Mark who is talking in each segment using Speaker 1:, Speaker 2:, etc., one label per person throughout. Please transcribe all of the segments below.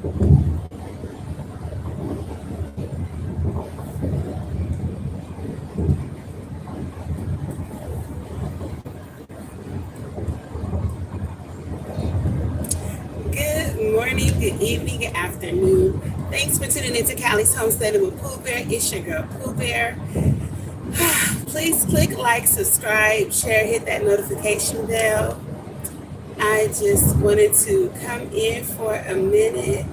Speaker 1: Good morning, good evening, good afternoon. Thanks for tuning into Callie's Homesteading with Pooh Bear. It's your girl Pooh Bear. Please click like, subscribe, share, hit that notification bell. I just wanted to come in for a minute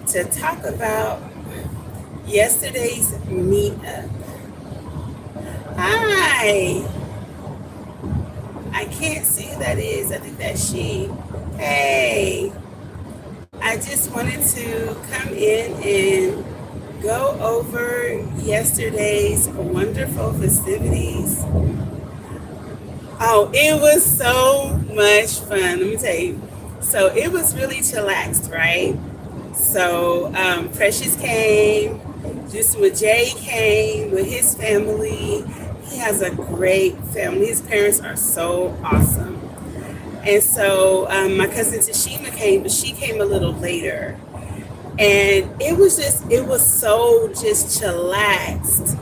Speaker 1: to talk about yesterday's meetup. Hi, I can't see who that is. I think that's she. Hey, I just wanted to come in and go over yesterday's wonderful festivities. Oh, it was so much fun. Let me tell you. So it was really chillaxed, right? So Precious came, Juicy with Jay came with his family. He has a great family. His parents are so awesome. And so my cousin Tashima came, but she came a little later. And it was so just chillaxed.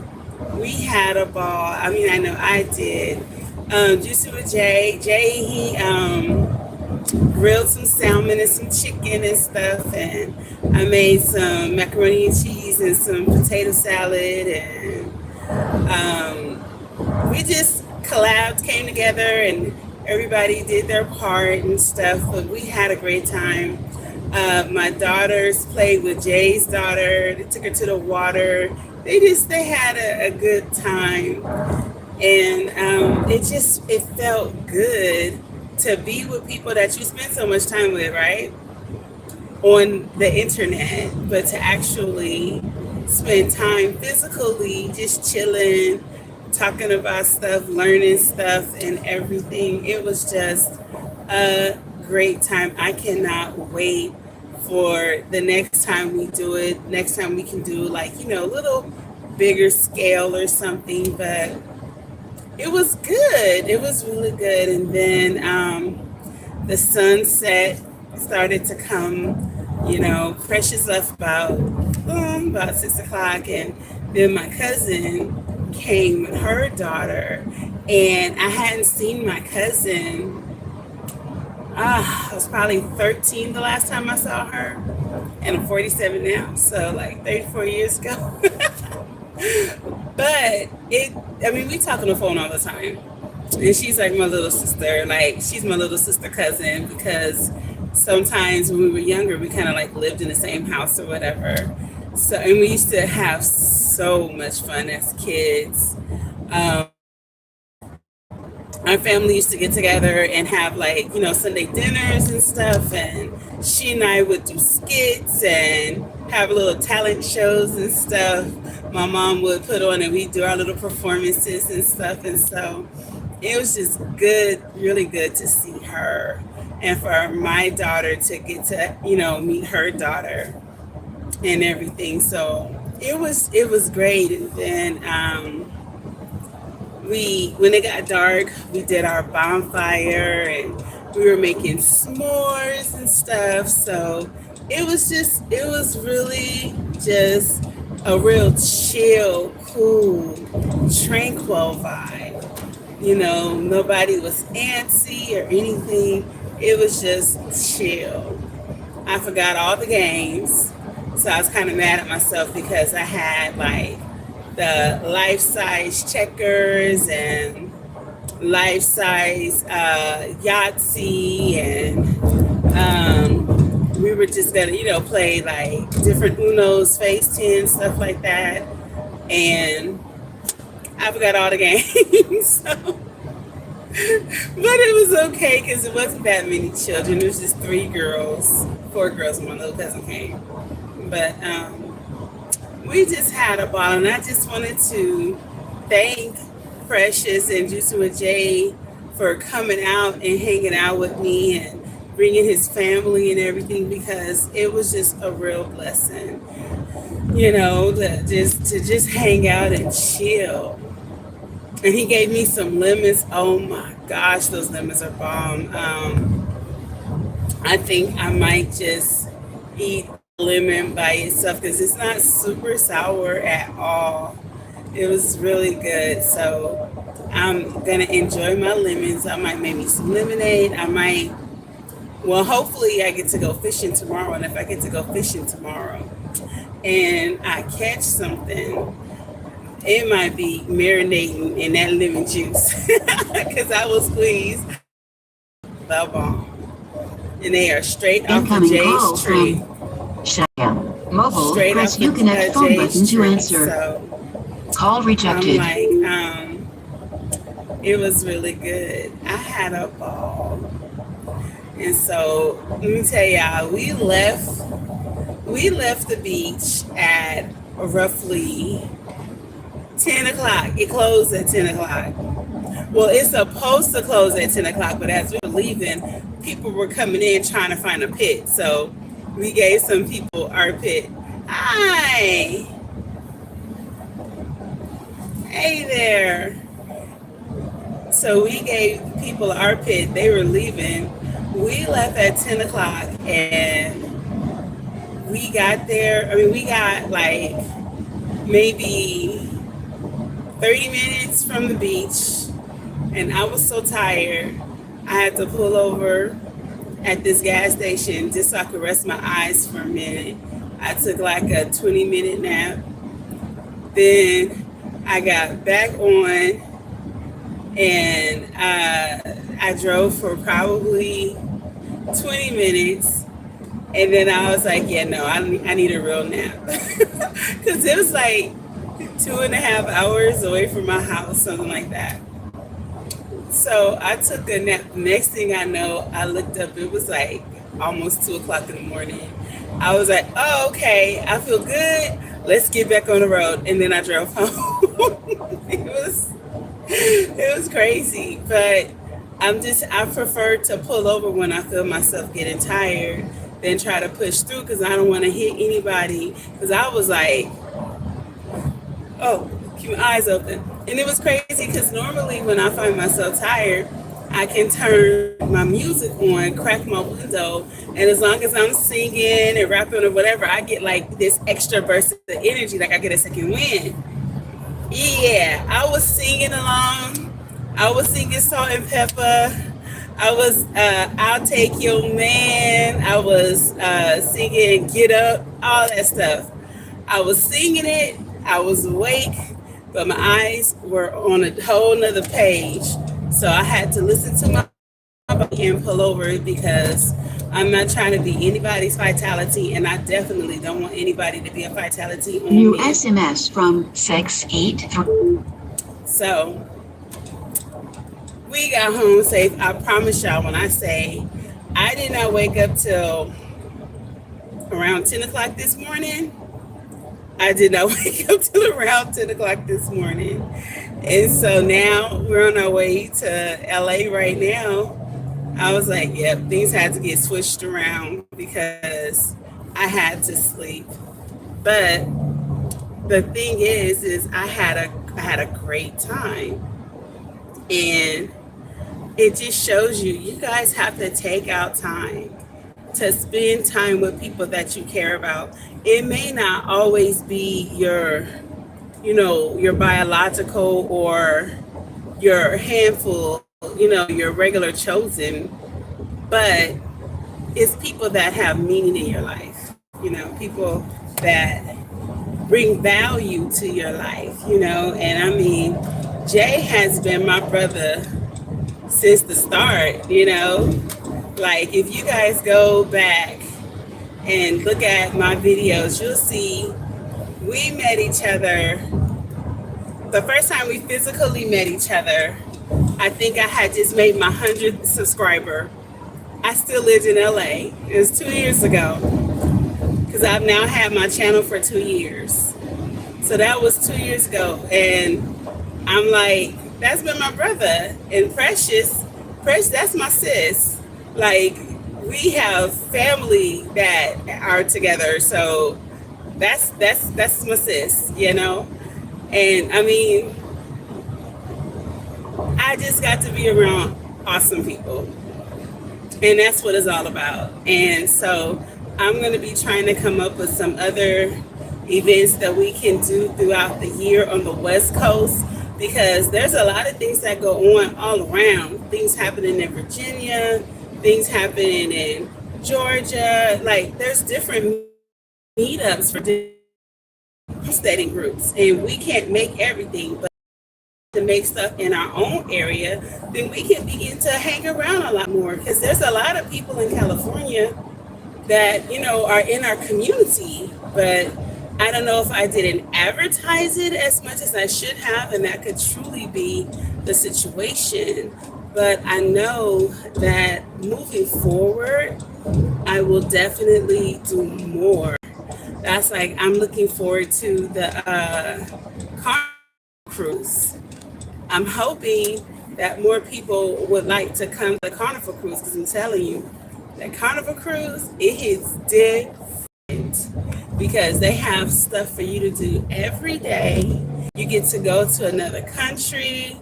Speaker 1: We had a ball. I mean, I know I did. Juicy with Jay, he grilled some salmon and some chicken and stuff. And I made some macaroni and cheese and some potato salad. And we just collabed, came together, and everybody did their part and stuff. But we had a great time. My daughters played with Jay's daughter. They took her to the water. They had a good time, and it felt good to be with people that you spend so much time with, right? On the internet, but to actually spend time physically, just chilling, talking about stuff, learning stuff, and everything. It was just a great time. I cannot wait for the next time we do it. Next time we can do like, a little bigger scale or something, but it was good. It was really good. And then the sunset started to come. Precious left about 6 o'clock, and then my cousin came with her daughter, and I hadn't seen my cousin. I was probably 13 the last time I saw her, and I'm 47 now, so like 34 years ago. But we talk on the phone all the time. And she's like my little sister. Like, she's my little sister cousin because sometimes when we were younger, we kind of like lived in the same house or whatever. So, and we used to have so much fun as kids. Um, our family used to get together and have like, Sunday dinners and stuff. And she and I would do skits and have little talent shows and stuff. My mom would put on, and we'd do our little performances and stuff. And so it was just good, really good to see her. And for my daughter to get to, meet her daughter and everything. So it was great. And then when it got dark, we did our bonfire, and we were making s'mores and stuff. So it was really just a real chill, cool, tranquil vibe. Nobody was antsy or anything. It was just chill. I forgot all the games. So I was kind of mad at myself because I had like the life-size checkers and life-size Yahtzee, and we were just gonna, play like different Unos, Face 10, stuff like that. And I forgot all the games. So. But it was okay because it wasn't that many children. It was just 4 girls, and my little cousin came. But we just had a ball, and I just wanted to thank Precious and Juicy with Jay for coming out and hanging out with me and bringing his family and everything, because it was just a real blessing, to just hang out and chill. And he gave me some lemons. Oh my gosh, those lemons are bomb. I think I might just eat lemon by itself because it's not super sour at all. It was really good. So I'm gonna enjoy my lemons. I might make me some lemonade. I might, well, hopefully I get to go fishing tomorrow. And if I get to go fishing tomorrow and I catch something, it might be marinating in that lemon juice because I will squeeze the bomb. And they are straight off the
Speaker 2: Incoming call
Speaker 1: Jay's tree.
Speaker 2: from Shaya Mobile.
Speaker 1: Straight
Speaker 2: Press
Speaker 1: off
Speaker 2: you
Speaker 1: the
Speaker 2: connect phone button
Speaker 1: Jay's
Speaker 2: to
Speaker 1: tree.
Speaker 2: answer.
Speaker 1: So
Speaker 2: Call
Speaker 1: I'm
Speaker 2: rejected.
Speaker 1: like, it was really good. I had a ball. And so let me tell y'all, we left the beach at roughly 10 o'clock. It closed at 10 o'clock. Well, it's supposed to close at 10 o'clock, but as we were leaving, people were coming in trying to find a pit. So we gave some people our pit. Hi. Hey there. So we gave people our pit. They were leaving. We left at 10 o'clock and we got there. I mean, we got like maybe 30 minutes from the beach. And I was so tired, I had to pull over at this gas station just so I could rest my eyes for a minute. I took like a 20-minute nap. Then I got back on and I drove for probably 20 minutes. And then I was like, yeah, no, I need a real nap. Because it was like 2.5 hours away from my house, something like that. So I took a nap. Next thing I know, I looked up, it was like almost 2 o'clock in the morning. I was like, oh, okay, I feel good. Let's get back on the road. And then I drove home. It was crazy. But I prefer to pull over when I feel myself getting tired than try to push through because I don't want to hit anybody. Because I was like, oh, keep my eyes open. And it was crazy because normally when I find myself tired, I can turn my music on, crack my window, and as long as I'm singing and rapping or whatever, I get like this extra burst of energy, like I get a second wind. Yeah, I was singing along. I was singing Salt and Pepper. I was I'll Take Your Man. I was singing Get Up, all that stuff. I was singing it. I was awake, but my eyes were on a whole nother page. So I had to listen to my body and pull over because I'm not trying to be anybody's vitality, and I definitely don't want anybody to be a vitality on
Speaker 2: New
Speaker 1: me.
Speaker 2: SMS from 683.
Speaker 1: So we got home safe. I promise y'all when I say I did not wake up till around 10 o'clock this morning. I did not wake up till around 10 o'clock this morning. And so now we're on our way to LA right now. I was like, yep, things had to get switched around because I had to sleep. But the thing is I had a great time. And it just shows you guys have to take out time to spend time with people that you care about. It may not always be your biological or your handful, your regular chosen, but it's people that have meaning in your life, people that bring value to your life, and I mean, Jay has been my brother since the start, like if you guys go back and look at my videos, you'll see we met each other. The first time we physically met each other, I think I had just made my 100th subscriber. I still lived in LA. It was 2 years ago because I've now had my channel for 2 years. So that was 2 years ago. And I'm like, that's been my brother. And Precious, that's my sis. Like, we have family that are together. So that's my sis, And I mean, I just got to be around awesome people. And that's what it's all about. And so I'm going to be trying to come up with some other events that we can do throughout the year on the West Coast, because there's a lot of things that go on all around. Things happening in Virginia, things happening in Georgia. Like, there's different meetups for different studying groups, and we can't make everything, but to make stuff in our own area, then we can begin to hang around a lot more, because there's a lot of people in California that, you know, are in our community, but I don't know if I didn't advertise it as much as I should have, and that could truly be the situation. But I know that moving forward, I will definitely do more. That's like, I'm looking forward to the Carnival Cruise. I'm hoping that more people would like to come to the Carnival Cruise, because I'm telling you, that Carnival Cruise, it hits different, because they have stuff for you to do every day. You get to go to another country.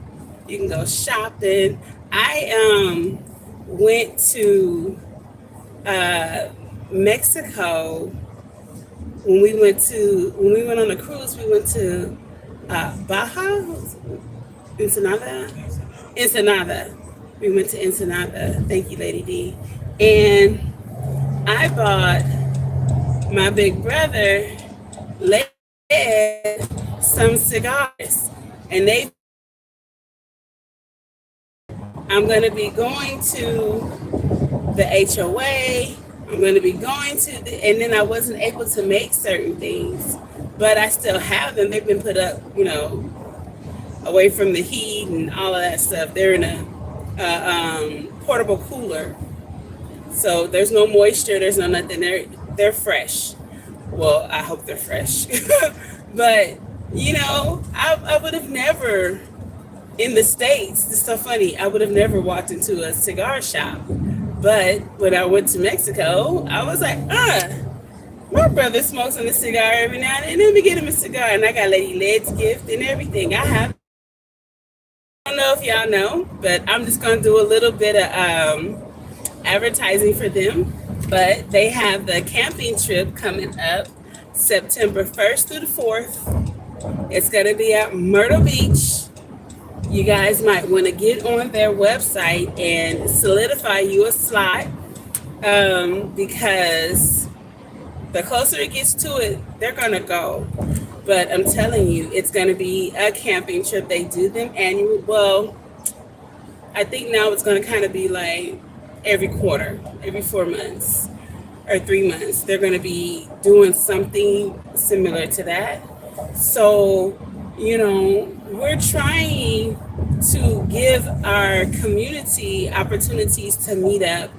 Speaker 1: You can go shopping. I went to Mexico when we went on a cruise. We went to Baja, Ensenada. We went to Ensenada. Thank you, Lady D. And I bought my big brother led some cigars, and I'm going to be going to the HOA. I'm going to be going to and then I wasn't able to make certain things, but I still have them. They've been put up, you know, away from the heat and all of that stuff. They're in a portable cooler. So there's no moisture, there's no nothing. They're fresh. Well, I hope they're fresh. But, you know, I would have never, in the States, it's so funny, I would have never walked into a cigar shop. But when I went to Mexico, I was like, my brother smokes on a cigar every now and then. Let me get him a cigar. And I got Lady Led's gift and everything. I don't know if y'all know, but I'm just going to do a little bit of advertising for them. But they have the camping trip coming up September 1st through the 4th. It's going to be at Myrtle Beach. You guys might want to get on their website and solidify you a slot, because the closer it gets to it, they're going to go. But I'm telling you, it's going to be a camping trip. They do them annually. Well, I think now it's going to kind of be like every quarter, every 4 months or 3 months. They're going to be doing something similar to that. So, you know, we're trying to give our community opportunities to meet up,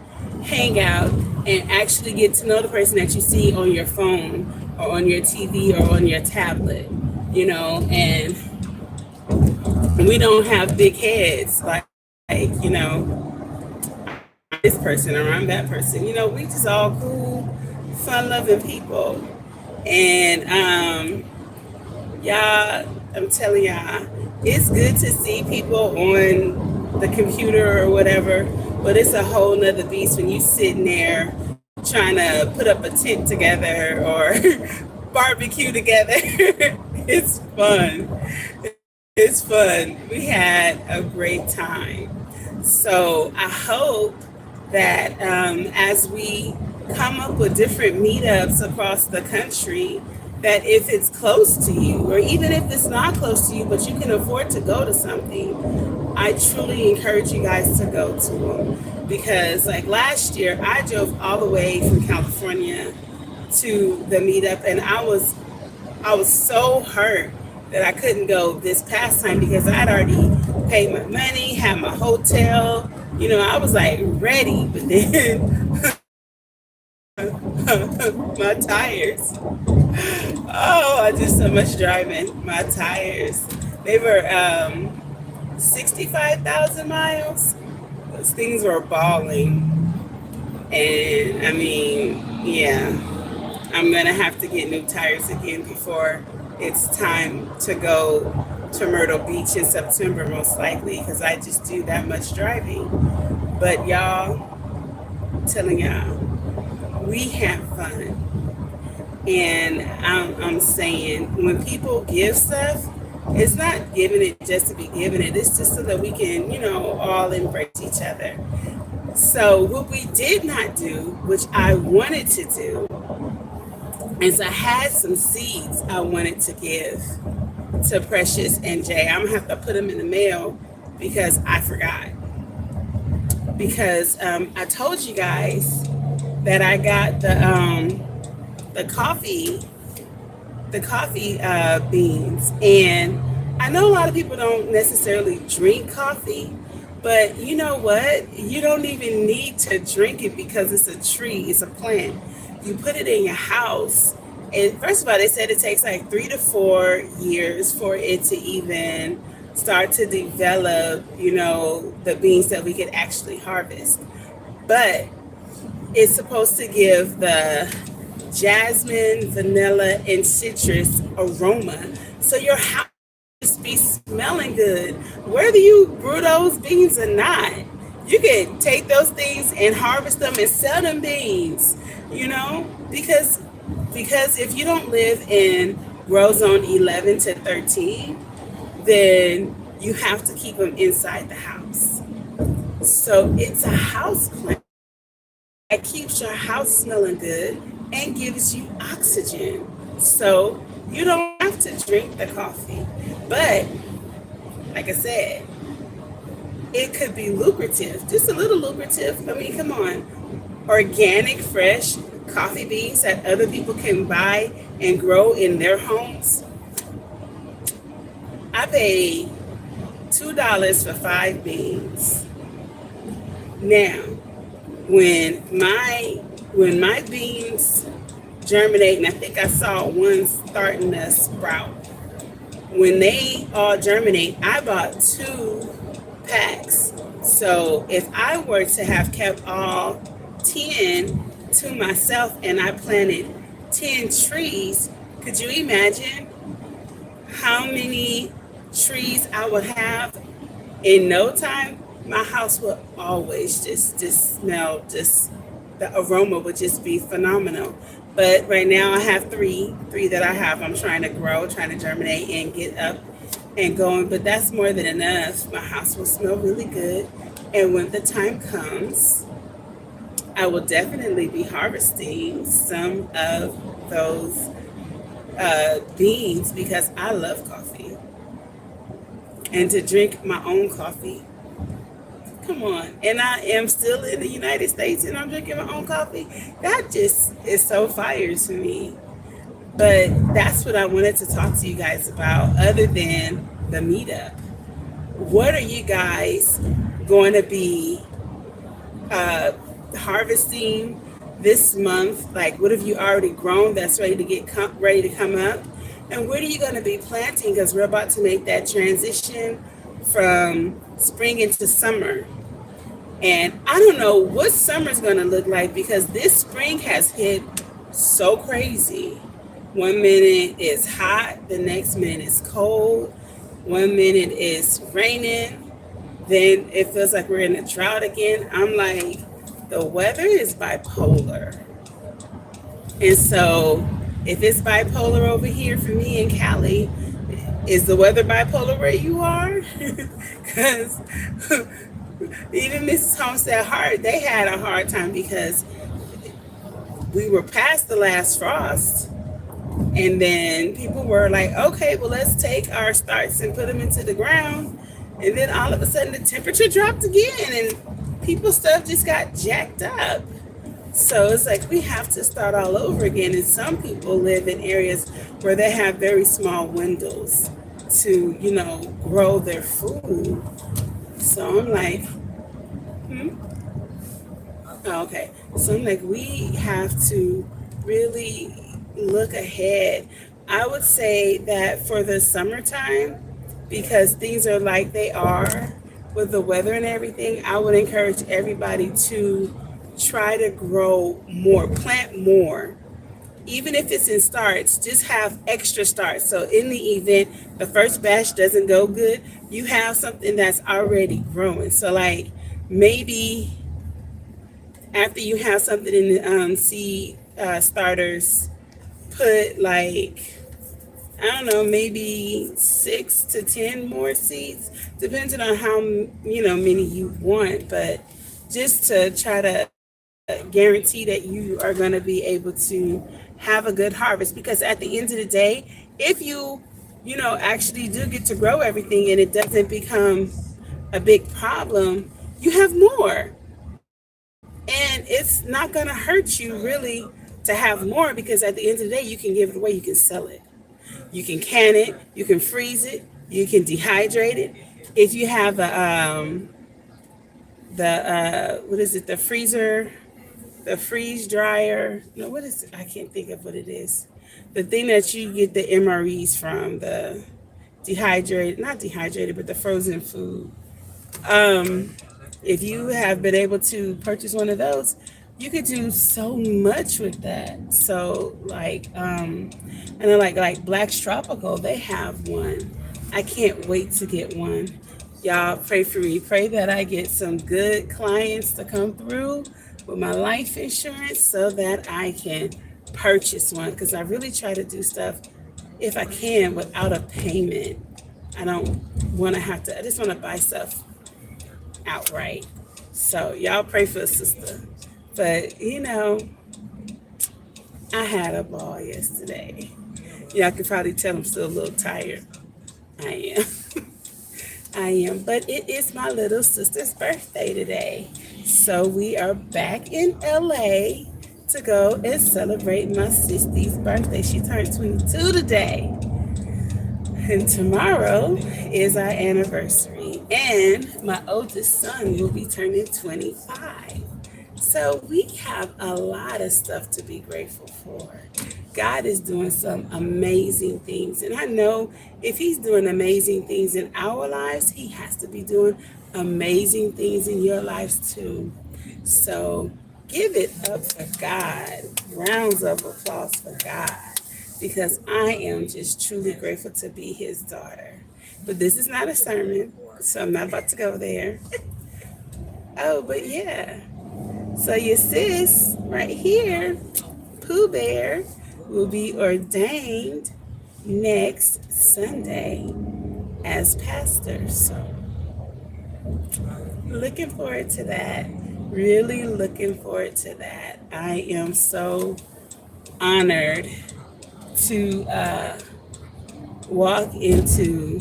Speaker 1: hang out, and actually get to know the person that you see on your phone or on your TV or on your tablet, you know. And we don't have big heads like you know, this person or I'm that person. You know, we just all cool, fun-loving people. And y'all, I'm telling y'all, it's good to see people on the computer or whatever, but it's a whole nother beast when you sitting there trying to put up a tent together or barbecue together. It's fun. It's fun. We had a great time. So I hope that as we come up with different meetups across the country, that if it's close to you, or even if it's not close to you, but you can afford to go to something, I truly encourage you guys to go to them. Because like last year, I drove all the way from California to the meetup, and I was so hurt that I couldn't go this past time, because I'd already paid my money, had my hotel, you know, I was like ready, but then my tires. Oh, I did so much driving. My tires, they were 65,000 miles. Those things were balling. And I mean, yeah, I'm gonna have to get new tires again before it's time to go to Myrtle Beach in September, most likely, because I just do that much driving. But y'all, I'm telling y'all, we have fun. And I'm saying when people give stuff, it's not giving it just to be giving it. It's just so that we can, all embrace each other. So what we did not do, which I wanted to do, is I had some seeds I wanted to give to Precious and Jay. I'm gonna have to put them in the mail because I forgot. Because I told you guys that I got the coffee beans, and I know a lot of people don't necessarily drink coffee, but you know what? You don't even need to drink it because it's a tree, it's a plant. You put it in your house, and first of all, they said it takes like 3 to 4 years for it to even start to develop, the beans that we could actually harvest. But it's supposed to give the jasmine, vanilla, and citrus aroma. So your house just be smelling good. Whether you brew those beans or not, you can take those things and harvest them and sell them beans, because if you don't live in grow zone 11 to 13, then you have to keep them inside the house. So it's a house plant that keeps your house smelling good and gives you oxygen. So you don't have to drink the coffee. But like I said, it could be lucrative, just a little lucrative. I mean, come on. Organic, fresh coffee beans that other people can buy and grow in their homes. I paid $2 for 5 beans. Now, when my beans germinate, and I think I saw one starting to sprout, when they all germinate, I bought 2 packs. So if I were to have kept all 10 to myself and I planted 10 trees, could you imagine how many trees I would have? In no time, my house would always just smell, the aroma would just be phenomenal. But right now I have three that I'm trying to grow, trying to germinate and get up and going. But that's more than enough. My house will smell really good. And when the time comes, I will definitely be harvesting some of those beans because I love coffee. And to drink my own coffee. Come on. And I am still in the United States and I'm drinking my own coffee. That just is so fire to me. But that's what I wanted to talk to you guys about other than the meetup. What are you guys going to be harvesting this month? Like, what have you already grown that's ready to come up? And what are you going to be planting? Because we're about to make that transition from spring into summer. And I don't know what summer's going to look like because this spring has hit so crazy. 1 minute is hot, the next minute is cold, 1 minute is raining, then it feels like we're in a drought again. I'm like, the weather is bipolar. And so if it's bipolar over here for me in Cali, is the weather bipolar where you are? Because even Mrs. Homestead they had a hard time because we were past the last frost. And then people were like, okay, well, let's take our starts and put them into the ground. And then all of a sudden the temperature dropped again and people's stuff just got jacked up. So it's like we have to start all over again. And some people live in areas where they have very small windows to, grow their food. So I'm like, Oh, okay. So I'm like, we have to really look ahead. I would say that for the summertime, because things are like they are with the weather and everything, I would encourage everybody to try to grow more, plant more. Even if it's in starts, just have extra starts. So in the event the first batch doesn't go good, you have something that's already growing. So like maybe after you have something in the seed starters, put like, I don't know, maybe 6 to 10 more seeds, depending on how many you want. But just to try to guarantee that you are going to be able to have a good harvest, because at the end of the day, if you actually do get to grow everything and it doesn't become a big problem, you have more. And it's not going to hurt you really to have more, because at the end of the day, you can give it away, you can sell it. You can can it, you can freeze it, you can dehydrate it. If you have what is it, the freezer, the freeze dryer, no, what is it? I can't think of what it is. The thing that you get the MREs from, the not dehydrated, but the frozen food. If you have been able to purchase one of those, you could do so much with that. So and then like Black's Tropical, they have one. I can't wait to get one. Y'all pray for me. Pray that I get some good clients to come through with my life insurance so that I can purchase one, because I really try to do stuff, if I can, without a payment. I don't want to have to, I just want to buy stuff outright. So y'all pray for a sister. But I had a ball yesterday. Y'all can probably tell I'm still a little tired. I am. I am. But it is my little sister's birthday today. So we are back in LA to go and celebrate my sister's birthday. She turned 22 today. And tomorrow is our anniversary. And my oldest son will be turning 25. So we have a lot of stuff to be grateful for. God is doing some amazing things. And I know if he's doing amazing things in our lives, he has to be doing amazing things in your lives too. So give it up for God. Rounds of applause for God. Because I am just truly grateful to be his daughter. But this is not a sermon, so I'm not about to go there. Oh, but yeah. So your sis right here, Pooh Bear, will be ordained next Sunday as pastor. So looking forward to that. Really looking forward to that. I am so honored to walk into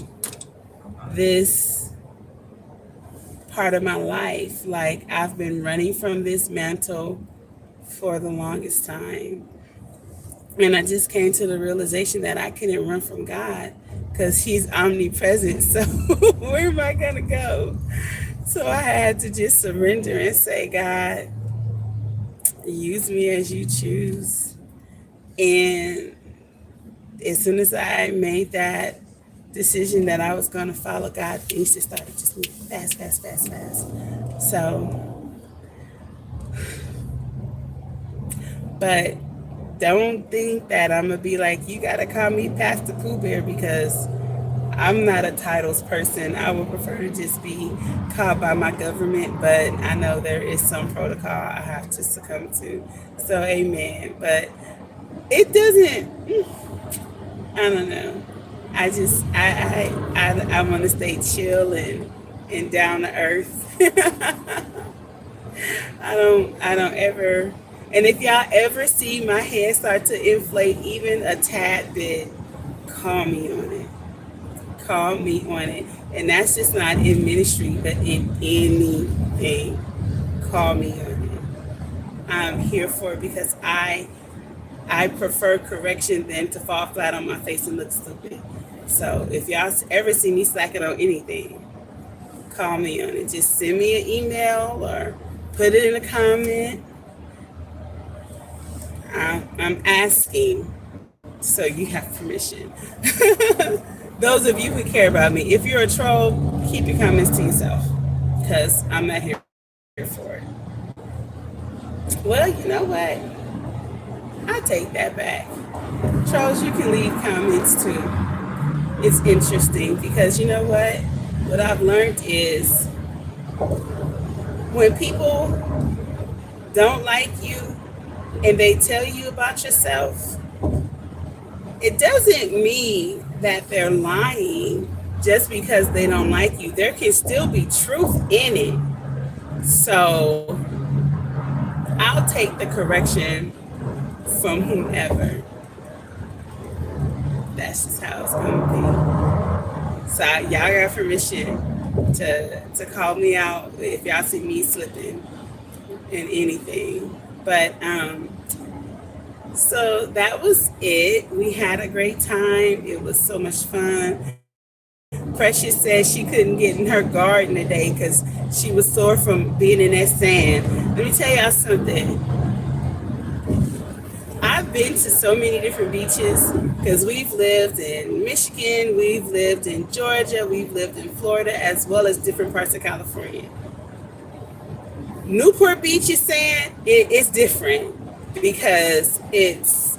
Speaker 1: this part of my life. Like, I've been running from this mantle for the longest time. And I just came to the realization that I couldn't run from God because he's omnipresent. So where am I going to go? So I had to just surrender and say, God, use me as you choose. And as soon as I made that decision that I was going to follow God, things just started just moving fast. So, but don't think that I'm going to be like, you got to call me Pastor Pooh Bear, because I'm not a titles person. I would prefer to just be called by my government, but I know there is some protocol I have to succumb to. So amen. But it doesn't, I don't know. I just, I want to stay chill and down to earth. I don't ever, and if y'all ever see my head start to inflate even a tad bit, call me on it. Call me on it. And that's just not in ministry, but in anything. Call me on it. I'm here for it, because I prefer correction than to fall flat on my face and look stupid. So if y'all ever see me slacking on anything, call me on it. Just send me an email or put it in a comment. I'm asking, so you have permission. Those of you who care about me, if you're a troll, keep your comments to yourself, because I'm not here for it. Well, you know what? I take that back. Trolls, you can leave comments too. It's interesting, because you know what? What I've learned is when people don't like you and they tell you about yourself, it doesn't mean that they're lying just because they don't like you. There can still be truth in it. So I'll take the correction from whomever. That's just how it's gonna be. So y'all got permission to call me out if y'all see me slipping in anything. But so that was it. We had a great time. It was so much fun. Precious said she couldn't get in her garden today because she was sore from being in that sand. Let me tell y'all something. I've been to so many different beaches because we've lived in Michigan, we've lived in Georgia, we've lived in Florida, as well as different parts of California. Newport Beach is saying it's different because it's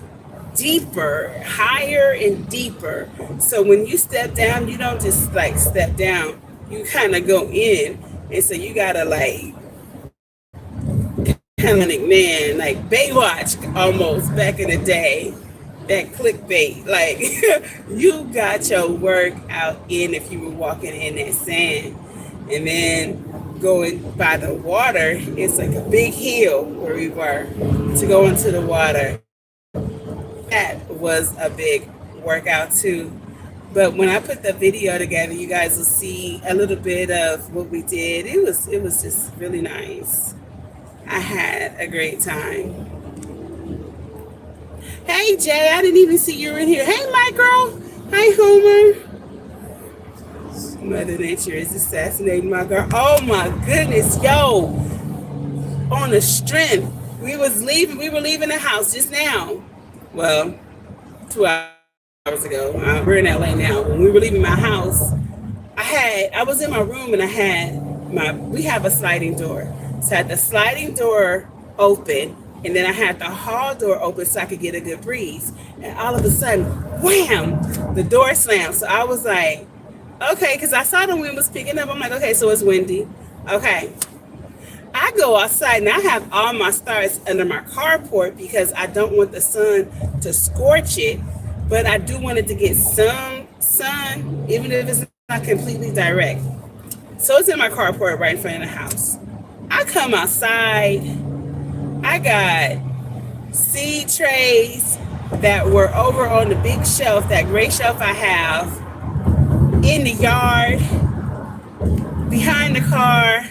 Speaker 1: deeper, higher and deeper. So when you step down, you don't just like step down, you kind of go in. And so you gotta like, kind of like, man, like Baywatch almost back in the day, that clickbait. Like you got your work out in if you were walking in that sand. And then going by the water, it's like a big hill where we were to go into the water. That was a big workout too. But when I put the video together, you guys will see a little bit of what we did. It was just really nice. I had a great time. Hey Jay, I didn't even see you in here. Hey my girl. Hi Homer. Mother Nature is assassinating my girl. Oh my goodness, yo. On the strength. We were leaving the house just now. Well, 2 hours ago. We're in LA now. When we were leaving my house, I was in my room and we have a sliding door. So I had the sliding door open and then I had the hall door open so I could get a good breeze. And all of a sudden, wham, the door slammed. So I was like, okay, because I saw the wind was picking up. I'm like, okay, so it's windy. Okay. I go outside and I have all my stars under my carport because I don't want the sun to scorch it, but I do want it to get some sun, even if it's not completely direct. So it's in my carport right in front of the house. I come outside, I got seed trays that were over on the big shelf, that gray shelf I have, in the yard, behind the car.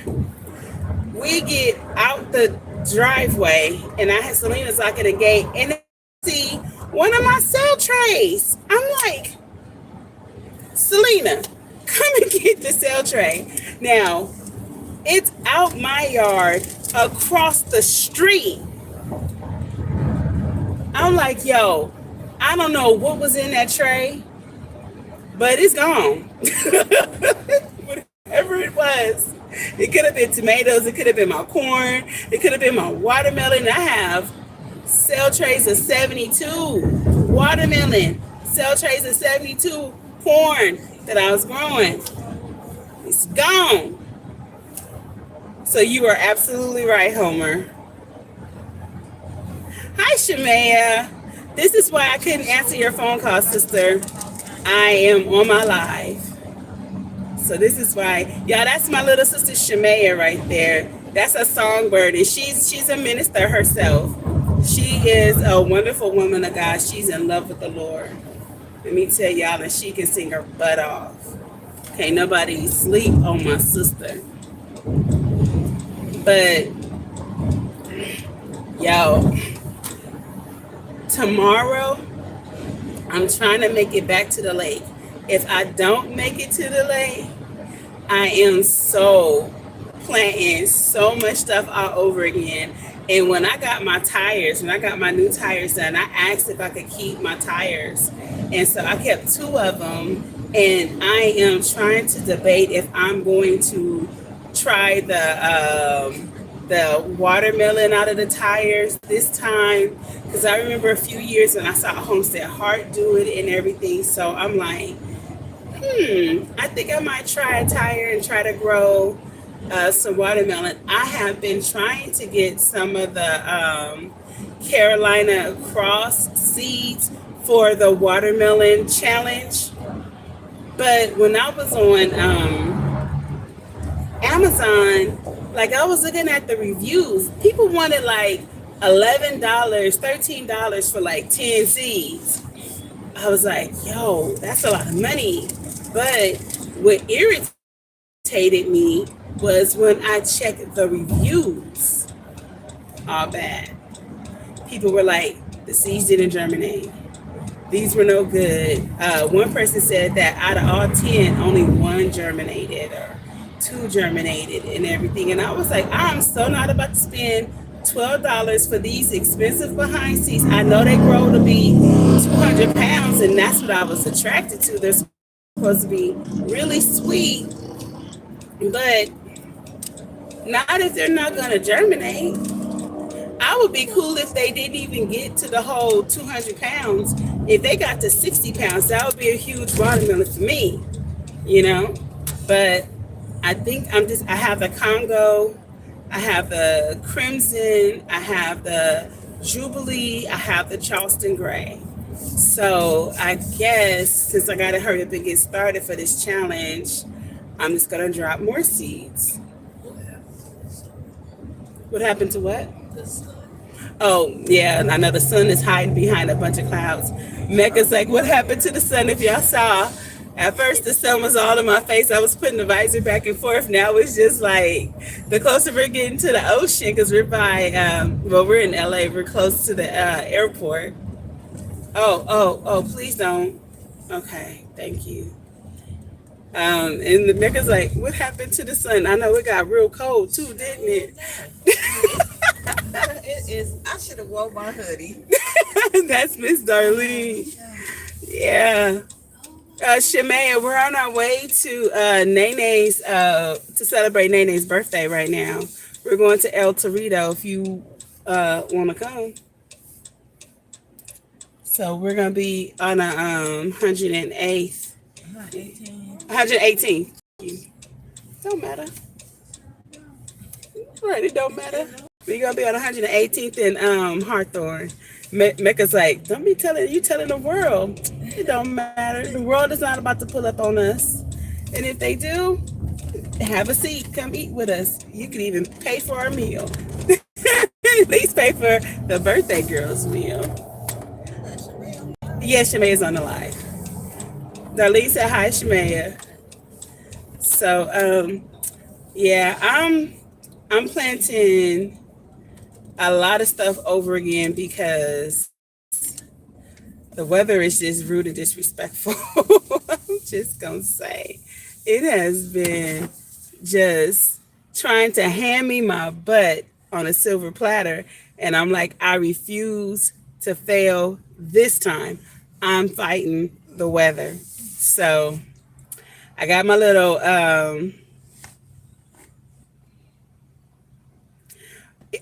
Speaker 1: We get out the driveway and I had Selena's locking the gate and I see one of my cell trays. I'm like, Selena, come and get the cell tray. Now, it's out my yard across the street. I'm like, yo, I don't know what was in that tray, but it's gone. Whatever it was. It could have been tomatoes. It could have been my corn. It could have been my watermelon. I have cell trays of 72 watermelon, cell trays of 72 corn that I was growing. It's gone. So you are absolutely right, Homer. Hi, Shamaya. This is why I couldn't answer your phone call, sister. I am on my live. So this is why, y'all, that's my little sister Shamaya right there. That's a songbird, and she's a minister herself. She is a wonderful woman of God. She's in love with the Lord. Let me tell y'all, and she can sing her butt off. Can't nobody sleep on my sister. But, yo, tomorrow, I'm trying to make it back to the lake. If I don't make it to the lake, I am so planting so much stuff all over again. And when I got my new tires done, I asked if I could keep my tires. And so I kept 2 of them. And I am trying to debate if I'm going to try the watermelon out of the tires this time. Because I remember a few years when I saw Homestead Heart do it and everything. So I'm like, I think I might try a tire and try to grow some watermelon. I have been trying to get some of the Carolina Cross seeds for the watermelon challenge. But when I was on Amazon, like I was looking at the reviews, people wanted like $11, $13 for like 10 seeds. I was like, yo, that's a lot of money. But what irritated me was when I checked the reviews, all bad. People were like, the seeds didn't germinate. These were no good. One person said that out of all 10, only one germinated or two germinated and everything. And I was like, I'm so not about to spend $12 for these expensive behind seeds. I know they grow to be 200 pounds, and that's what I was attracted to. They're supposed to be really sweet, but not if they're not going to germinate. I would be cool if they didn't even get to the whole 200 pounds. If they got to 60 pounds, that would be a huge watermelon for me, you know? But I think I have the Congo, I have the Crimson, I have the Jubilee, I have the Charleston Gray. So I guess since I got to hurry up and get started for this challenge, I'm just going to drop more seeds. What happened to what? Oh, yeah, I know the sun is hiding behind a bunch of clouds. Mecca's like, what happened to the sun? If y'all saw, at first the sun was all in my face. I was putting the visor back and forth. Now it's just like, the closer we're getting to the ocean, because we're by, we're in LA. We're close to the airport. Oh, please don't. Okay, thank you. And the Mecca's like, what happened to the sun? I know it got real cold too, didn't it?
Speaker 3: It is. I should have worn my hoodie.
Speaker 1: That's Miss Darlene. Yeah. Shemaya, we're on our way to Nene's to celebrate Nene's birthday right now. We're going to El Torito if you want to come. So we're gonna be on a 108th. 118. Don't matter. Right, it don't matter. We're gonna be on 118th in Hawthorne. Mecca's like, don't be telling the world. It don't matter. The world is not about to pull up on us. And if they do, have a seat. Come eat with us. You can even pay for our meal. At least pay for the birthday girl's meal. Yes, Shemaya's on the live. Darlene said hi, Shemaya. So, yeah, I'm planting a lot of stuff over again because the weather is just rude and disrespectful. I'm just gonna say it has been just trying to hand me my butt on a silver platter, and I'm like, I refuse to fail this time. I'm fighting the weather. So I got my little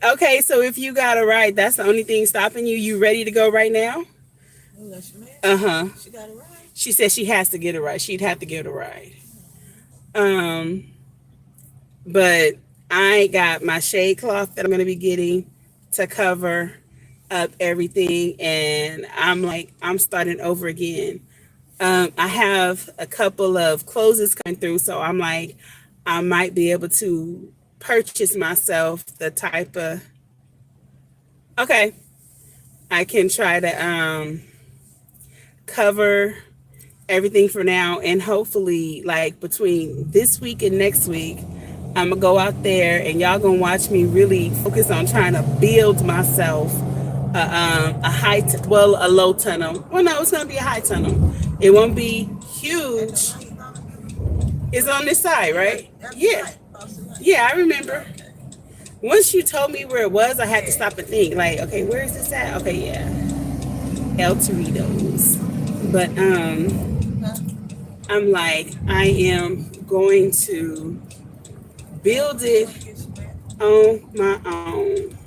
Speaker 1: okay, so if you got a ride, that's the only thing stopping you. You ready to go right now? Uh-huh.
Speaker 3: She got a ride.
Speaker 1: She said she has to get a ride. She'd have to get a ride. But I got my shade cloth that I'm gonna be getting to cover up everything, and I'm starting over again. I have a couple of closes coming through, so I'm like, I might be able to purchase myself the type of, okay, I can try to cover everything for now, and hopefully like between this week and next week, I'm gonna go out there and y'all gonna watch me really focus on trying to build myself a low tunnel. Well, no, it's gonna be a high tunnel. It won't be huge. It's on this side, right? Yeah, I remember. Once you told me where it was, I had to stop and think, like, okay, where is this at? Okay, yeah. El Toritos. But I'm like, I am going to build it on my own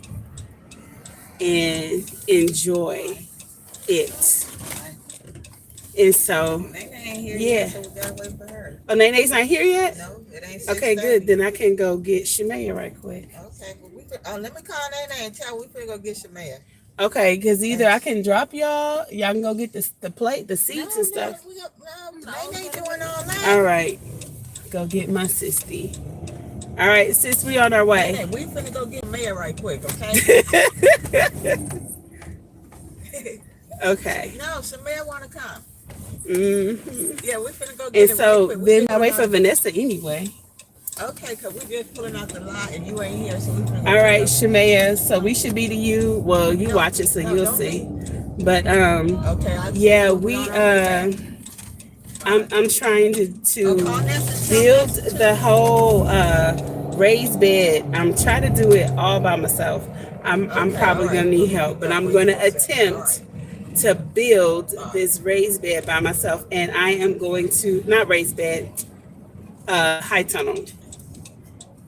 Speaker 1: and enjoy it. And so,
Speaker 3: Nene ain't here
Speaker 1: yeah.
Speaker 3: yet, so we gotta wait for her.
Speaker 1: Oh, Nene's not here yet?
Speaker 3: No, It ain't
Speaker 1: Okay,
Speaker 3: 6:30.
Speaker 1: good. Then I can go get Shemaya right quick.
Speaker 3: Okay, well, let me call Nene and tell her we finna go get Shamaya.
Speaker 1: Okay, because either I can drop y'all can go get the plate, the seats and stuff.
Speaker 3: Nene doing all that.
Speaker 1: All right, go get my sissy. All right, sis, we on our way.
Speaker 3: Nene, we finna go get Shamaya right quick, okay?
Speaker 1: Okay.
Speaker 3: No, Shamaya wanna come.
Speaker 1: Mm-hmm.
Speaker 3: Yeah, we finna go get
Speaker 1: And
Speaker 3: it
Speaker 1: so
Speaker 3: right quick.
Speaker 1: then I wait for Vanessa anyway.
Speaker 3: Okay, because we just pulling out the lot and you ain't here, so we finna go.
Speaker 1: All right, Shemaya. So we should be to you. Well, you watch it, so you'll see. But
Speaker 3: Okay.
Speaker 1: yeah, I'm trying to build the whole raised bed. I'm trying to do it all by myself. I'm probably gonna need help, but I'm gonna attempt to build this raised bed by myself, and I am going to not raised bed, high tunnel.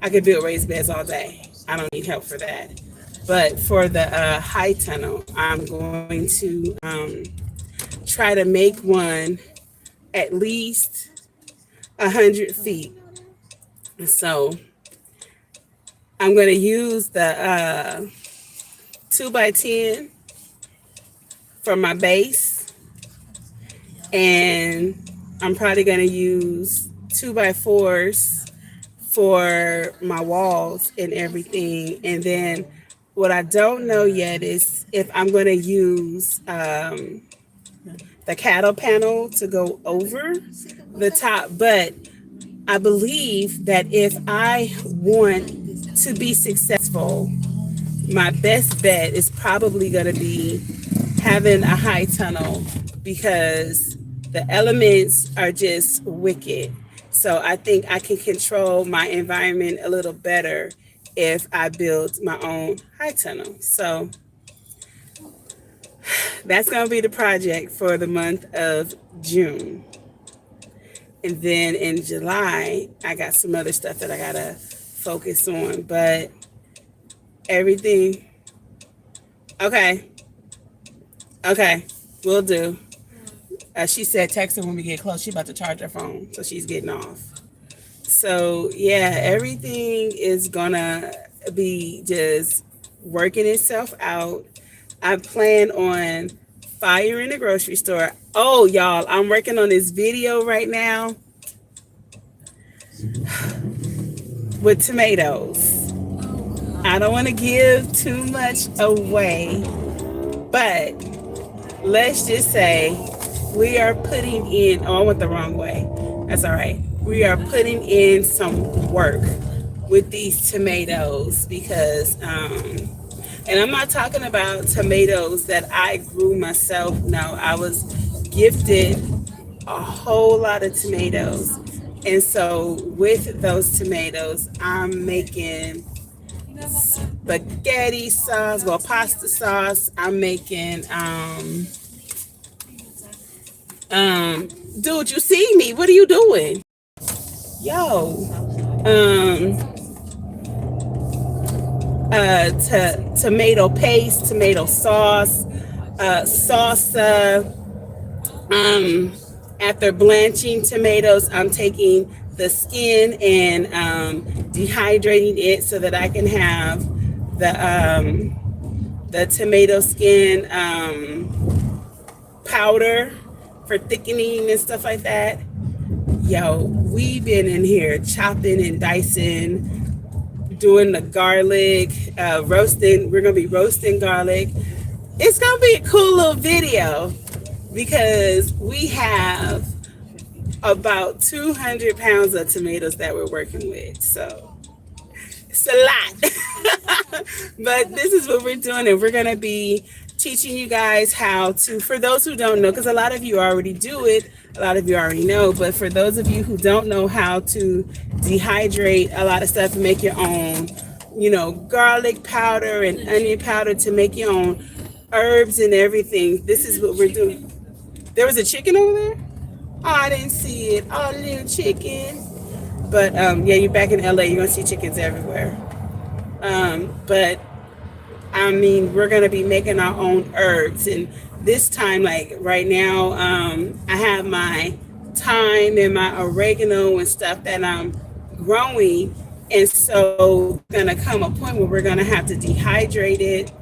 Speaker 1: I could build raised beds all day. I don't need help for that. But for the high tunnel, I'm going to try to make one at least 100 feet. So I'm going to use the 2x10 for my base. And I'm probably going to use 2x4s for my walls and everything. And then what I don't know yet is if I'm going to use the cattle panel to go over the top. But I believe that if I want to be successful, my best bet is probably going to be having a high tunnel because the elements are just wicked. So I think I can control my environment a little better if I build my own high tunnel. So that's going to be the project for the month of June. And then in July, I got some other stuff that I got to focus on. But everything, okay, will do. She said text her when we get close. She's about to charge her phone, so she's getting off. So yeah, everything is gonna be just working itself out. I plan on fire in the grocery store. Oh, y'all, I'm working on this video right now with tomatoes. I don't want to give too much away, but let's just say we are putting in, oh, I went the wrong way. That's all right. We are putting in some work with these tomatoes because, and I'm not talking about tomatoes that I grew myself. No, I was gifted a whole lot of tomatoes. And so with those tomatoes, I'm making spaghetti sauce, well, pasta sauce. I'm making, dude, you see me? What are you doing? Yo, tomato paste, tomato sauce, salsa. After blanching tomatoes, I'm taking the skin and dehydrating it so that I can have the tomato skin powder for thickening and stuff like that. Yo, we've been in here chopping and dicing, doing the garlic, roasting. We're gonna be roasting garlic. It's gonna be a cool little video because we have about 200 pounds of tomatoes that we're working with. So it's a lot. But this is what we're doing, and we're gonna be teaching you guys how to, for those who don't know, because a lot of you already do it, a lot of you already know, but for those of you who don't know how to dehydrate a lot of stuff and make your own, you know, garlic powder and onion powder to make your own herbs and everything, this is what we're doing. There was a chicken over there? Oh, I didn't see it. Oh, little chicken. But yeah, you're back in LA, you're gonna see chickens everywhere. But I mean, we're gonna be making our own herbs, and this time, like right now, I have my thyme and my oregano and stuff that I'm growing. And so gonna come a point where we're gonna have to dehydrate it,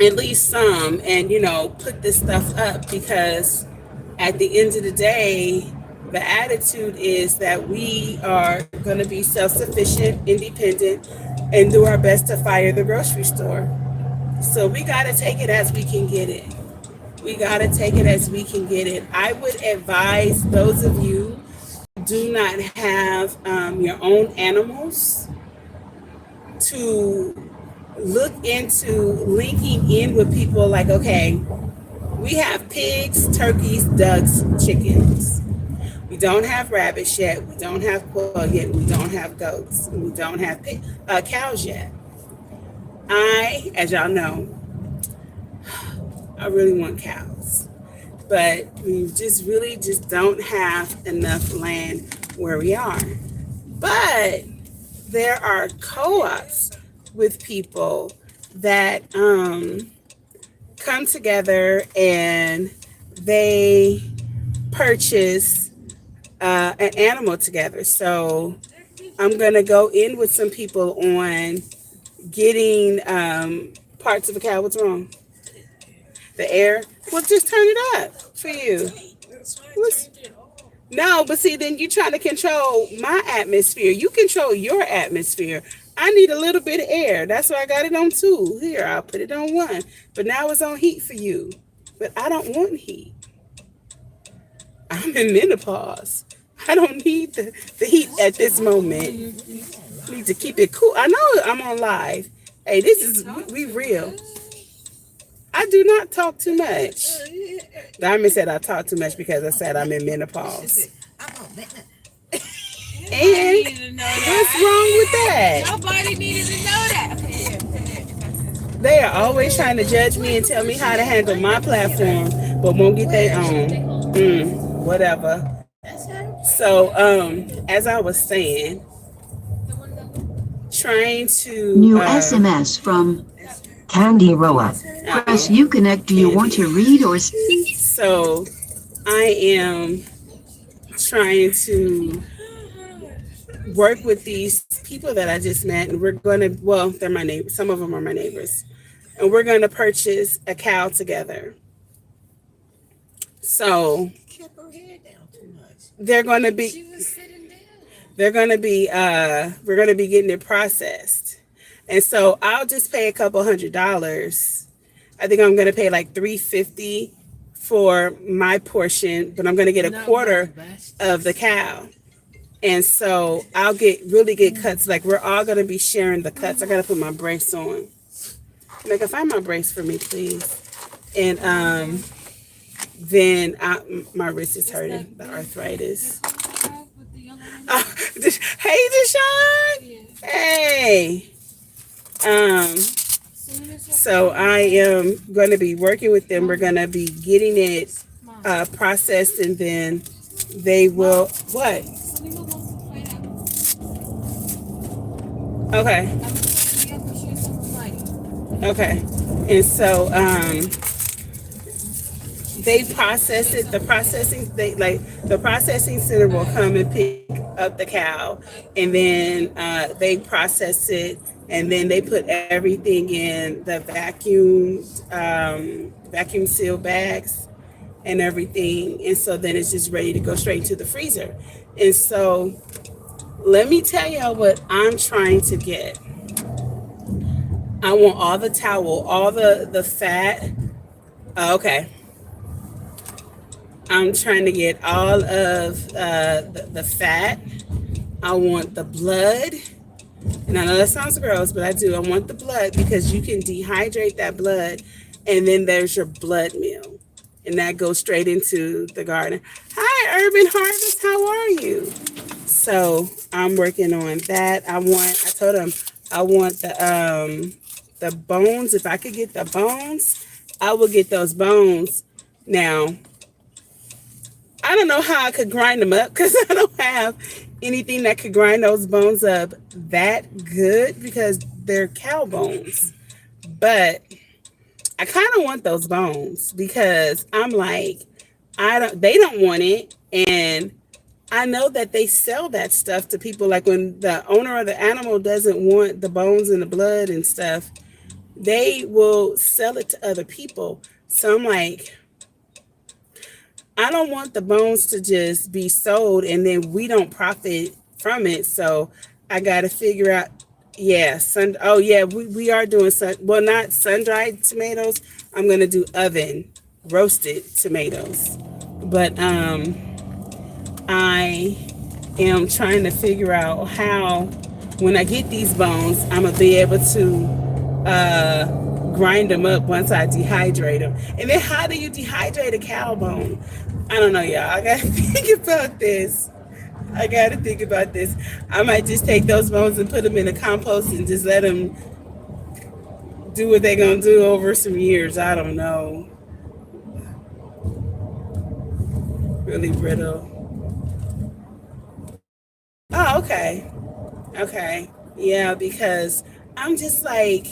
Speaker 1: at least some, and put this stuff up, because at the end of the day, the attitude is that we are going to be self-sufficient, independent, and do our best to fire the grocery store. So we got to take it as we can get it. We got to take it as we can get it. I would advise those of you who do not have your own animals to look into linking in with people like, okay, we have pigs, turkeys, ducks, chickens. We don't have rabbits yet. We don't have quail yet. We don't have goats. We don't have cows yet. As y'all know, I really want cows, but we really don't have enough land where we are. But there are co-ops with people that come together and they purchase an animal together. So I'm going to go in with some people on getting parts of a cow. What's wrong? The air? Well, just turn it up for you. No, but see, then you're trying to control my atmosphere. You control your atmosphere. I need a little bit of air. That's why I got it on 2. Here, I'll put it on 1. But now it's on heat for you. But I don't want heat. I'm in menopause. I don't need the heat at this moment. I need to keep it cool. I know I'm on live. Hey, we real. I do not talk too much. Diamond said I talk too much because I said I'm in menopause. And what's wrong with that?
Speaker 4: Nobody needed to know that.
Speaker 1: They are always trying to judge me and tell me how to handle my platform, but won't get their own. Whatever. So, as I was saying, trying to
Speaker 2: New SMS from Candy Roa. Press Uconnect. Do you want to read or speak?
Speaker 1: So I am trying to work with these people that I just met, and we're going to, well, they're my neighbors. Some of them are my neighbors. And we're going to purchase a cow together. So they're going to be, we're going to be getting it processed. And so I'll just pay a couple $100. I think I'm going to pay like $350 for my portion, but I'm going to get a quarter of the cow. And so I'll get really good cuts. Like, we're all going to be sharing the cuts. I got to put my brace on. Like, find my brace for me, please. And then my wrist is hurting, the arthritis. Hey, Deshaun. Hey. So I am going to be working with them. We're going to be getting it processed, and then they will, what? Okay. Okay. And so they process it. The processing center will come and pick up the cow, and then they process it, and then they put everything in the vacuum sealed bags and everything. And so then it's just ready to go straight into the freezer. And so let me tell y'all what I'm trying to get. I want all the towel, all the fat. Okay. I'm trying to get all of the fat. I want the blood. And I know that sounds gross, but I do. I want the blood, because you can dehydrate that blood, and then there's your blood meal. And that goes straight into the garden. Hi, Urban Harvest. How are you? So I'm working on that. I told them I want the bones. If I could get the bones, I will get those bones. Now, I don't know how I could grind them up, because I don't have anything that could grind those bones up that good, because they're cow bones. But I kind of want those bones, because I'm like, they don't want it, and I know that they sell that stuff to people. Like when the owner of the animal doesn't want the bones and the blood and stuff, they will sell it to other people. So I'm like, I don't want the bones to just be sold and then we don't profit from it. So I got to figure out, yeah, oh yeah, we are doing well, not sun-dried tomatoes. I'm going to do oven roasted tomatoes. But I am trying to figure out how, when I get these bones, I'm going to be able to grind them up once I dehydrate them. And then how do you dehydrate a cow bone? I don't know, y'all. I gotta think about this. I might just take those bones and put them in the compost and just let them do what they're gonna do over some years. I don't know. Really brittle. Oh, okay. Okay. Yeah, because I'm just like,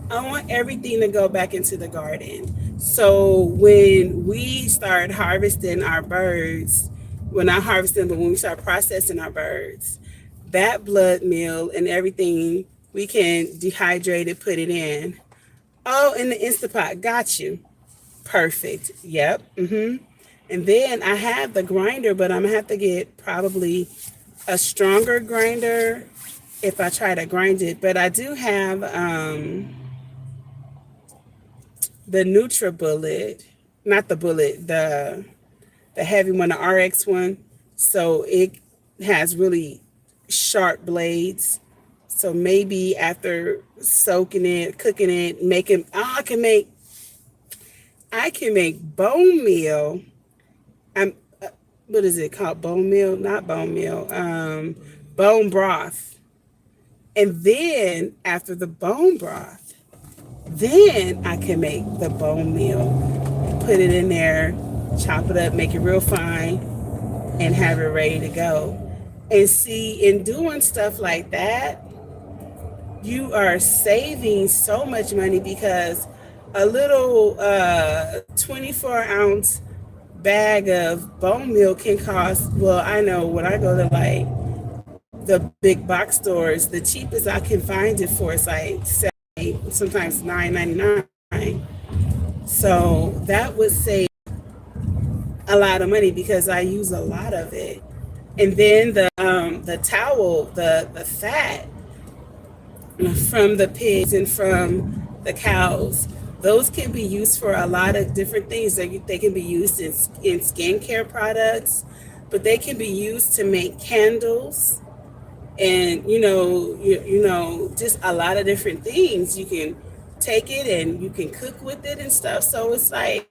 Speaker 1: I want everything to go back into the garden. So when we start harvesting our birds, well, not harvesting, but when we start processing our birds, that blood meal and everything, we can dehydrate it, put it in. Oh, in the Instapot. Got you. Perfect. Yep. And then I have the grinder, but I'm going to have to get probably a stronger grinder if I try to grind it. But I do have the NutriBullet, not the bullet, the heavy one, the RX one. So it has really sharp blades. So maybe after soaking it, cooking it, making, I can make bone meal. What is it called? Bone meal? Not bone meal. Bone broth. And then after the bone broth, then I can make the bone meal, put it in there, chop it up, make it real fine, and have it ready to go. And see, in doing stuff like that, you are saving so much money because a little 24-ounce bag of bone meal can cost, well, I know when I go to like the big box stores, the cheapest I can find it for is like $7, $8, sometimes $9.99. So that would save a lot of money because I use a lot of it. And then the towel, the fat from the pigs and from the cows, those can be used for a lot of different things. They can be used in skincare products, but they can be used to make candles and, you know, just a lot of different things. You can take it and you can cook with it and stuff. So it's like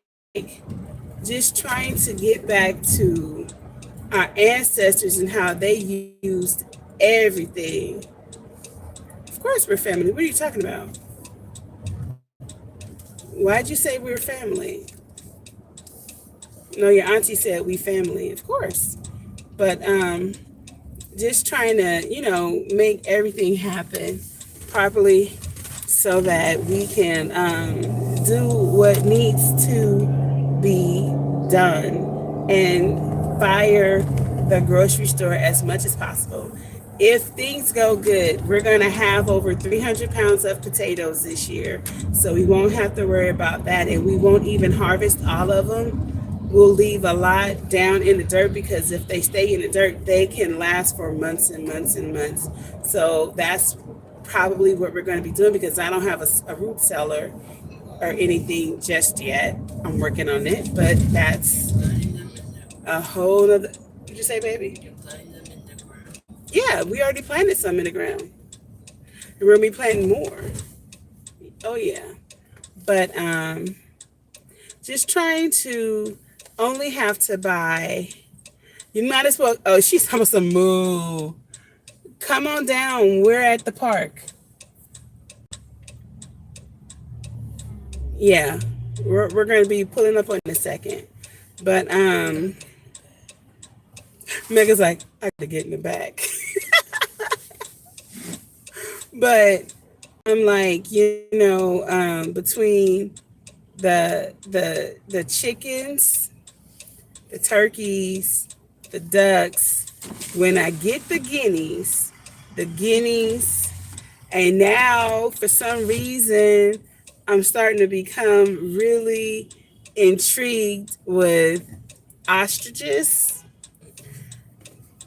Speaker 1: just trying to get back to our ancestors and how they used everything. Of course we're family. What are you talking about? Why'd you say we're family? No, your auntie said we family, of course. But just trying to, you know, make everything happen properly so that we can do what needs to be done and fire the grocery store as much as possible. If things go good, we're going to have over 300 pounds of potatoes this year. So we won't have to worry about that. And we won't even harvest all of them. We'll leave a lot down in the dirt because if they stay in the dirt, they can last for months and months and months. So that's probably what we're going to be doing because I don't have a root cellar or anything just yet. I'm working on it, but that's a whole other. What did you say, baby? Yeah, we already planted some in the ground. And we're going to be planting more. Oh, yeah. But just trying to only have to buy. You might as well. Oh, she's talking about some moo. Come on down. We're at the park. Yeah, we're going to be pulling up on in a second. But Mega's like, I got to get in the back. But I'm like, you know, between the chickens, the turkeys, the ducks, when I get the guineas, and now for some reason, I'm starting to become really intrigued with ostriches.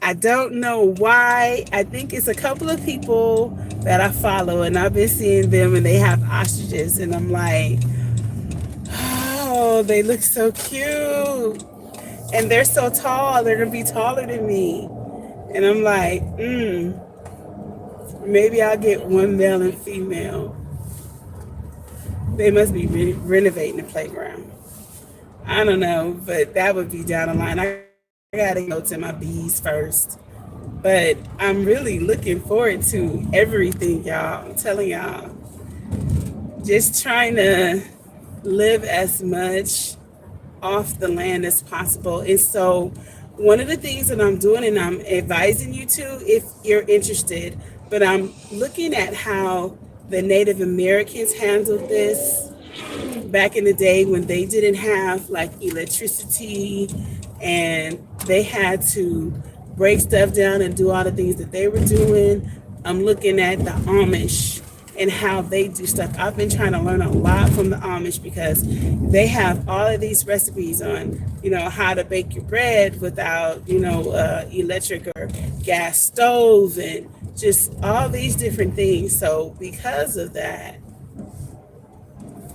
Speaker 1: I don't know why. I think it's a couple of people that I follow, and I've been seeing them, and they have ostriches, and I'm like, oh, they look so cute, and they're so tall. They're gonna be taller than me, and I'm like, maybe I'll get one male and female. They must be renovating the playground. I don't know, but that would be down the line. I gotta go to my bees first. But I'm really looking forward to everything, y'all. I'm telling y'all. Just trying to live as much off the land as possible. And so one of the things that I'm doing, and I'm advising you to if you're interested, but I'm looking at how the Native Americans handled this back in the day when they didn't have like electricity, and they had to break stuff down and do all the things that they were doing. I'm looking at the Amish and how they do stuff. I've been trying to learn a lot from the Amish because they have all of these recipes on, how to bake your bread without, electric or gas stove, and just all these different things. So because of that,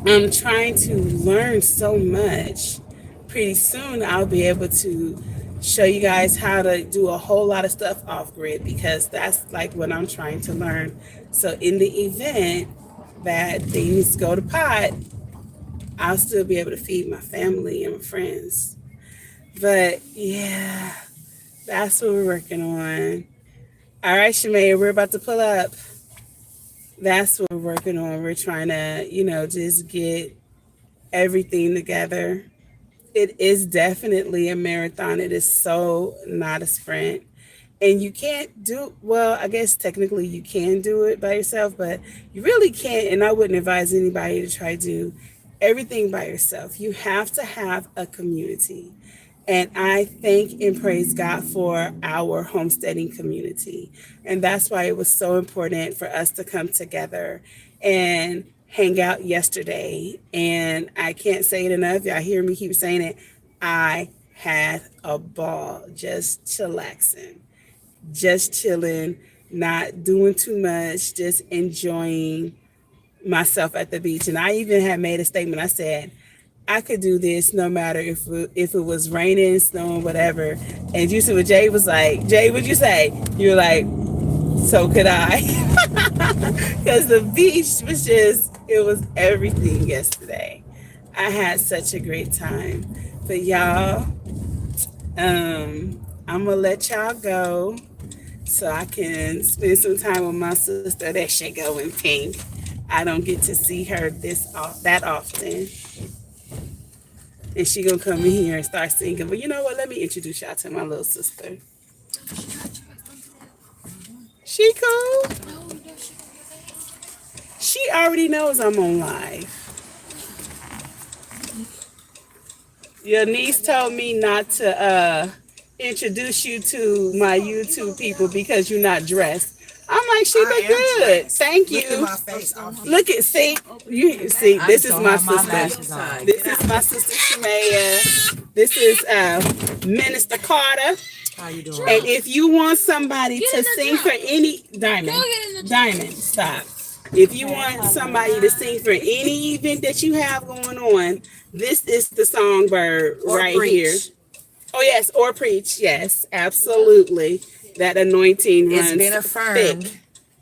Speaker 1: I'm trying to learn so much. Pretty soon I'll be able to show you guys how to do a whole lot of stuff off grid, because that's like what I'm trying to learn. So in the event that things go to pot, I'll still be able to feed my family and my friends. But yeah, that's what we're working on. All right, Shemaya, we're about to pull up. That's what we're working on. We're trying to, just get everything together. It is definitely a marathon. It is so not a sprint. And you can't I guess technically you can do it by yourself, but you really can't. And I wouldn't advise anybody to try to do everything by yourself. You have to have a community. And I thank and praise God for our homesteading community. And that's why it was so important for us to come together and hang out yesterday. And I can't say it enough. Y'all hear me keep saying it. I had a ball just chillaxing, just chilling, not doing too much, just enjoying myself at the beach. And I even had made a statement. I said, I could do this no matter if it was raining, snowing, whatever. And you see what Jay was like. Jay, what'd you say? You were like, so could I. Because the beach was it was everything yesterday. I had such a great time. But y'all, I'm going to let y'all go so I can spend some time with my sister. There she go in pink. I don't get to see her that often. And she gonna come in here and start singing. But you know what? Let me introduce y'all to my little sister. She cool. She already knows I'm on live. Your niece told me not to introduce you to my YouTube people because you're not dressed. I'm like, she look good. Thank you.
Speaker 3: Look at my face.
Speaker 1: Look at, see, you see, this is my sister. This is my sister Shemaya. This is Minister Carter.
Speaker 3: How you doing?
Speaker 1: And if you want somebody to sing for any Diamond, stop. If you want somebody to sing for any event that you have going on, this is the songbird right here. Oh yes, or preach. Yes, absolutely. That anointing runs
Speaker 5: It's been affirmed.
Speaker 1: thick.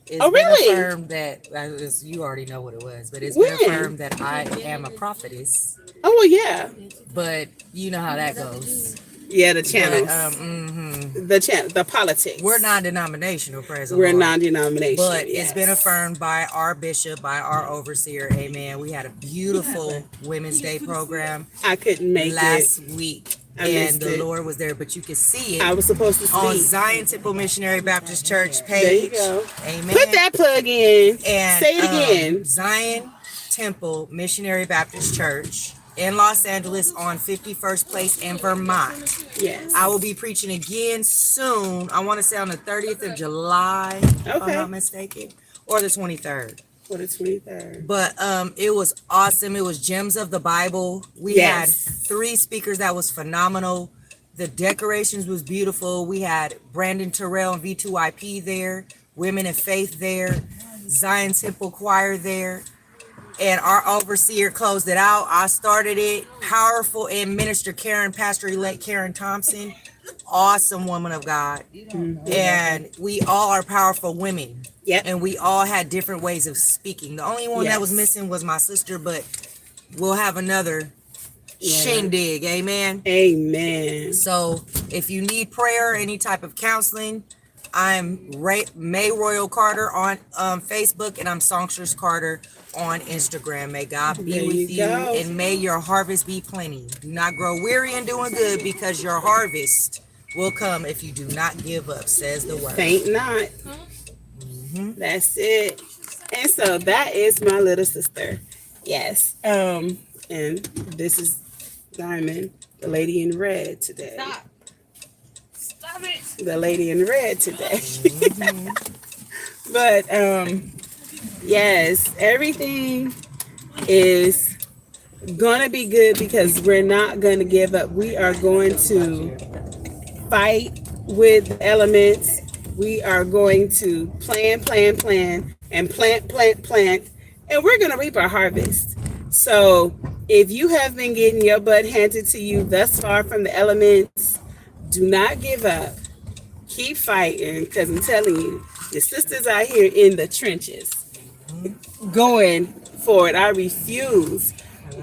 Speaker 5: It's
Speaker 1: Oh, really?
Speaker 5: been affirmed that you already know what it was, but it's been affirmed that I am a prophetess.
Speaker 1: Oh well, yeah.
Speaker 5: But you know how that goes.
Speaker 1: Yeah, the channels.
Speaker 5: But,
Speaker 1: The politics.
Speaker 5: we're non-denominational, praise the
Speaker 1: We're
Speaker 5: Lord.
Speaker 1: non-denominational.
Speaker 5: But
Speaker 1: yes.
Speaker 5: it's been affirmed by our bishop, by our overseer. Amen. We had a beautiful Women's Day program
Speaker 1: I couldn't make
Speaker 5: last
Speaker 1: it.
Speaker 5: week,
Speaker 1: I
Speaker 5: and
Speaker 1: missed
Speaker 5: the
Speaker 1: it.
Speaker 5: Lord was there. But you could see
Speaker 1: I
Speaker 5: it
Speaker 1: was supposed to
Speaker 5: on
Speaker 1: speak.
Speaker 5: Zion Temple Missionary Baptist Church
Speaker 1: There you
Speaker 5: page.
Speaker 1: go.
Speaker 5: Amen.
Speaker 1: Put that plug in.
Speaker 5: And
Speaker 1: Say it again.
Speaker 5: Zion Temple Missionary Baptist Church in Los Angeles on 51st Place in Vermont.
Speaker 1: Yes.
Speaker 5: I will be preaching again soon. I want to say on the 30th of July, if I'm
Speaker 1: Okay.
Speaker 5: not mistaken, or the 23rd.
Speaker 1: For the 23rd.
Speaker 5: But it was awesome. It was Gems of the Bible. We
Speaker 1: Yes.
Speaker 5: had 3 speakers that was phenomenal. The decorations was beautiful. We had Brandon Terrell and V2IP there, Women in Faith there, Zion Temple Choir there, and our overseer closed it out. I started it. Powerful, and Minister Karen, Pastor-elect Karen Thompson, awesome woman of God. And we all are powerful women.
Speaker 1: Yep.
Speaker 5: And we all had different ways of speaking. The only one that was
Speaker 1: Yes.
Speaker 5: missing was my sister, but we'll have another shindig. Amen.
Speaker 1: Amen.
Speaker 5: So if you need prayer, any type of counseling, I'm May Royal Carter on Facebook, and I'm Songstress Carter on Instagram. May God be
Speaker 1: There
Speaker 5: with
Speaker 1: you
Speaker 5: you,
Speaker 1: go.
Speaker 5: and may your harvest be plenty. Do not grow weary in doing good, because your harvest will come if you do not give up, says the word.
Speaker 1: Faint not. That's it. And so that is my little sister. Yes. And this is Diamond, the lady in red today.
Speaker 4: Stop. Stop it.
Speaker 1: The lady in red today. But yes, everything is gonna be good because we're not gonna give up. We are going to fight with the elements. We are going to plan, and plant, and we're gonna reap our harvest. So if you have been getting your butt handed to you thus far from the elements, do not give up. Keep fighting, because I'm telling you, the sisters out here in the trenches going for it. I refuse.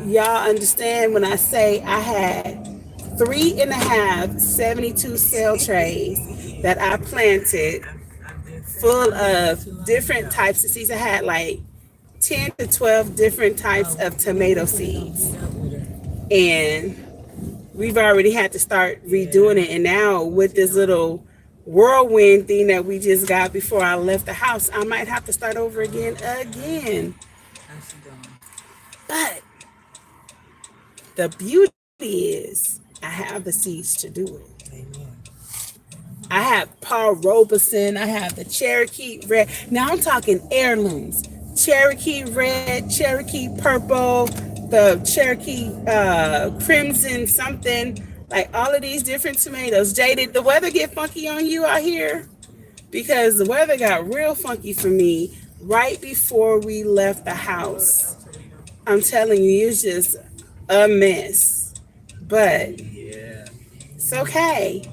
Speaker 1: Y'all understand when I say I had 3.5 72 cell trays that I planted full of different types of seeds. I had like 10 to 12 different types of tomato seeds. And we've already had to start redoing it. And now with this little whirlwind thing that we just got before I left the house, I might have to start over again. But the beauty is I have the seeds to do it.
Speaker 5: Amen.
Speaker 1: I have Paul Robeson. I have the Cherokee Red. Now I'm talking heirlooms. Cherokee Red, Cherokee Purple, the Cherokee Crimson something. Like all of these different tomatoes. Jay, did the weather get funky on you out here? Because the weather got real funky for me right before we left the house. I'm telling you, it's just a mess. But it's okay.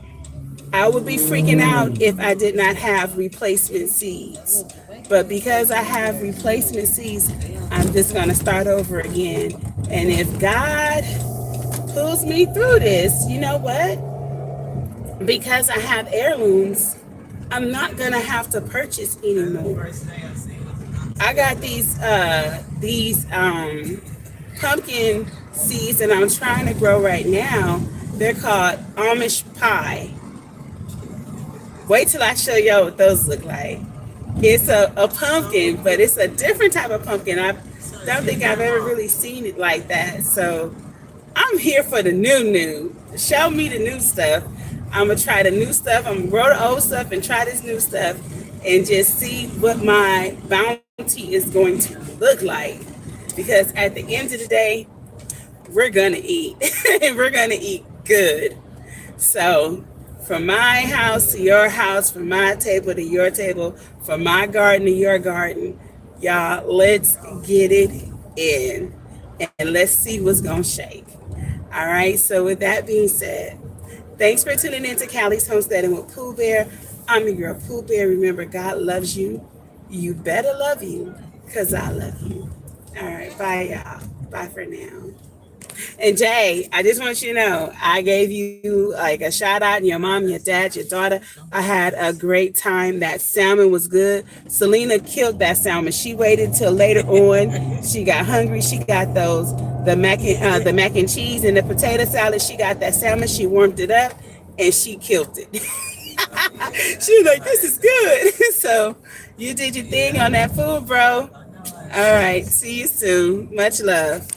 Speaker 1: I would be freaking out if I did not have replacement seeds. But because I have replacement seeds, I'm just going to start over again. And if God pulls me through this, you know what? Because I have heirlooms, I'm not going to have to purchase anymore. I got these pumpkin seeds that I'm trying to grow right now. They're called Amish pie. Wait till I show y'all what those look like. It's a pumpkin, but it's a different type of pumpkin. I don't think I've ever really seen it like that. So I'm here for the new. Show me the new stuff. I'm going to try the new stuff. I'm going to grow the old stuff and try this new stuff and just see what my bounty is going to look like. Because at the end of the day, we're going to eat. And we're going to eat good. So from my house to your house, from my table to your table, from my garden to your garden, y'all, let's get it in. And let's see what's going to shake. All right. So with that being said, thanks for tuning in to Callie's Homesteading with Pooh Bear. I'm your girl, Pooh Bear. Remember, God loves you. You better love you because I love you. All right. Bye, y'all. Bye for now. And Jay, I just want you to know, I gave you like a shout out, and your mom, your dad, your daughter. I had a great time. That salmon was good. Selena killed that salmon. She waited till later on. She got hungry. She got the mac and cheese and the potato salad. She got that salmon. She warmed it up and she killed it. She was like, this is good. So you did your thing on that food, bro. All right. See you soon. Much love.